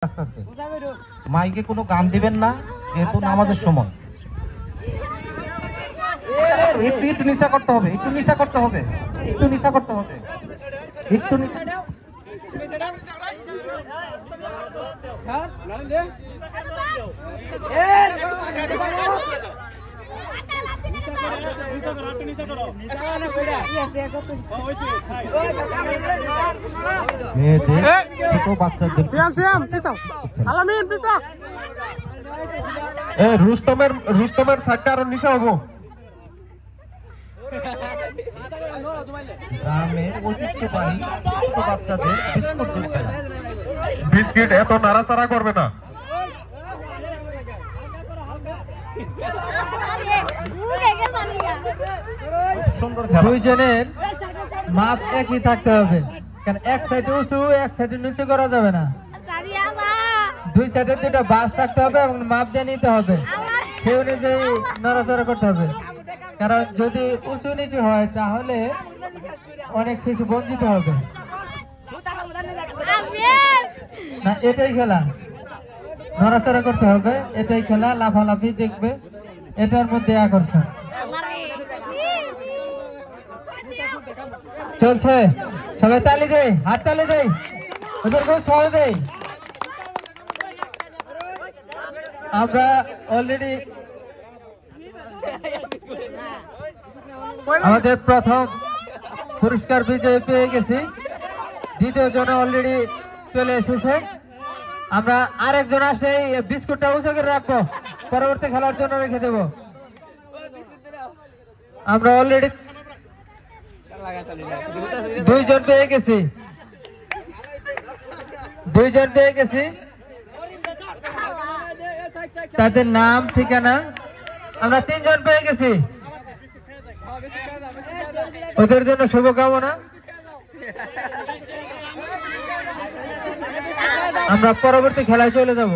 আস্তে আস্তে মাইকে কোনো গান দিবেন না, যেহেতু নামাজের সময়। একটু একটু নিশা করতে হবে, একটু নিশা করতে হবে, একটু নিশা করতে হবে, একটু রুস্তমের সাইডটা আরো নিশা হবো। গ্রামের ঐতিহ্যবাহী ছোট বাচ্চাদের বিস্কিট এত নাড়াচাড়া করবে না। দুইজনের মাপ একই থাকতে হবে, কারণ এক সাইডে উঁচু এক সাইডে নিচু করা যাবে না। দুই সাইডে দুটা বাস রাখতে হবে এবং মাপ দিয়ে নিতে হবে, সেই অনুযায়ী নড়াচড়া করতে হবে। কারণ যদি উঁচু নিচু হয় তাহলে অনেক শিশু বঞ্চিত হবে না। এটাই খেলা, নড়াচড়া করতে হবে, এটাই খেলা। লাফালাফি দেখবে, এটার মধ্যে আকর্ষণ চলছে। সবাই তালি দেয়, হাত তালি দেয়, ওদের খুব সহজে। আমরা অলরেডি আমাদের প্রথম পুরস্কার বিজয়ী পেয়ে গেছি, দ্বিতীয় জন অলরেডি চলে এসেছে। আমরা আরেকজন আসলে বিস্কুটটা উঁচু করে রাখবো, পরবর্তী খেলার জন্য রেখে দেব। আমরা অলরেডি দুইজন পেয়ে গেছি, তাদের নাম ঠিকানা। আমরা তিনজন পেয়ে গেছি, ওদের জন্য শুভকামনা। আমরা পরবর্তী খেলায় চলে যাব।